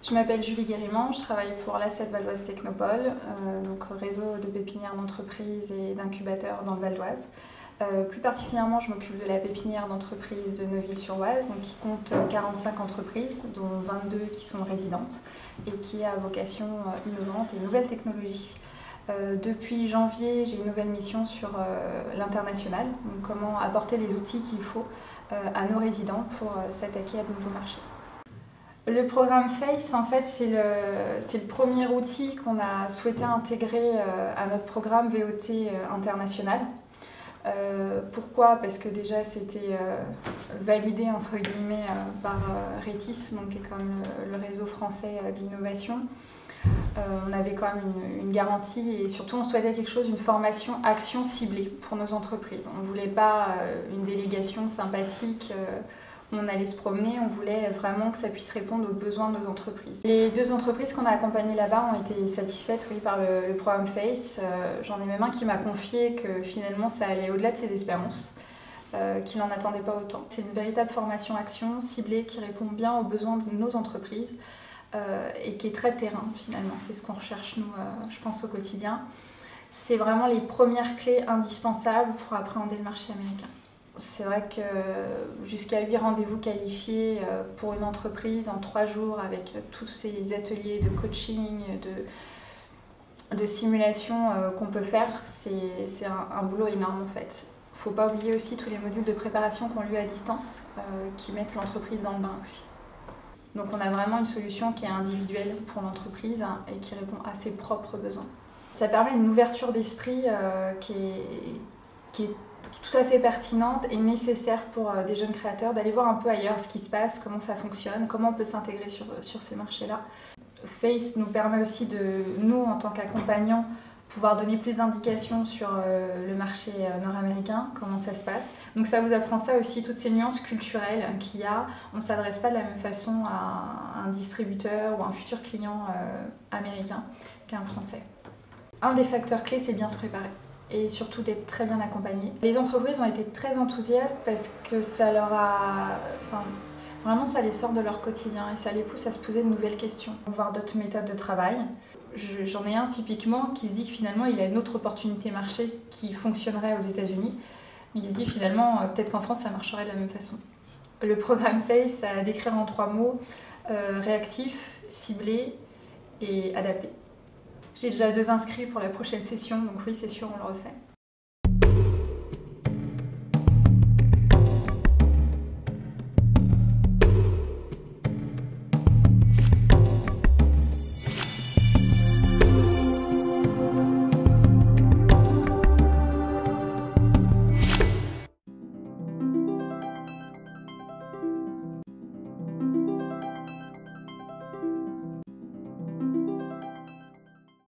Je m'appelle Julie Guérimant, je travaille pour l'Asset Valdoise Technopole, donc réseau de pépinières d'entreprises et d'incubateurs dans le Val d'Oise. Plus particulièrement, je m'occupe de la pépinière d'entreprise de Neuville-sur-Oise, donc qui compte 45 entreprises, dont 22 qui sont résidentes et qui a vocation innovante et nouvelle technologie. Depuis janvier, j'ai une nouvelle mission sur l'international, donc comment apporter les outils qu'il faut à nos résidents pour s'attaquer à de nouveaux marchés. Le programme FACE, en fait, c'est le premier outil qu'on a souhaité intégrer à notre programme VOT international. Pourquoi? Parce que déjà c'était validé entre guillemets par RETIS, donc qui est quand même le réseau français d'innovation. On avait quand même une garantie et surtout on souhaitait quelque chose, une formation action ciblée pour nos entreprises. On ne voulait pas une délégation sympathique où on allait se promener, on voulait vraiment que ça puisse répondre aux besoins de nos entreprises. Les 2 entreprises qu'on a accompagnées là-bas ont été satisfaites par le programme FACE. J'en ai même un qui m'a confié que finalement ça allait au-delà de ses espérances, qu'il n'en attendait pas autant. C'est une véritable formation action ciblée qui répond bien aux besoins de nos entreprises. Et qui est très terrain finalement, c'est ce qu'on recherche nous, je pense au quotidien. C'est vraiment les premières clés indispensables pour appréhender le marché américain. C'est vrai que jusqu'à 8 rendez-vous qualifiés pour une entreprise en 3 jours avec tous ces ateliers de coaching, de simulation qu'on peut faire, c'est un boulot énorme en fait. Il ne faut pas oublier aussi tous les modules de préparation qu'on lui a à distance qui mettent l'entreprise dans le bain aussi. Donc on a vraiment une solution qui est individuelle pour l'entreprise et qui répond à ses propres besoins. Ça permet une ouverture d'esprit qui est tout à fait pertinente et nécessaire pour des jeunes créateurs d'aller voir un peu ailleurs ce qui se passe, comment ça fonctionne, comment on peut s'intégrer sur ces marchés-là. FACE nous permet aussi de, nous en tant qu'accompagnants, pouvoir donner plus d'indications sur le marché nord-américain, comment ça se passe. Donc ça vous apprend ça aussi, toutes ces nuances culturelles qu'il y a. On ne s'adresse pas de la même façon à un distributeur ou un futur client américain qu'à un français. Un des facteurs clés, c'est bien se préparer et surtout d'être très bien accompagné. Les entreprises ont été très enthousiastes parce que ça leur a... vraiment ça les sort de leur quotidien et ça les pousse à se poser de nouvelles questions, voir d'autres méthodes de travail. J'en ai un typiquement qui se dit que finalement il a une autre opportunité marché qui fonctionnerait aux États-Unis, mais il se dit finalement peut-être qu'en France ça marcherait de la même façon. Le programme FACE, à décrire en 3 mots, réactif, ciblé et adapté. J'ai déjà 2 inscrits pour la prochaine session, donc oui c'est sûr on le refait.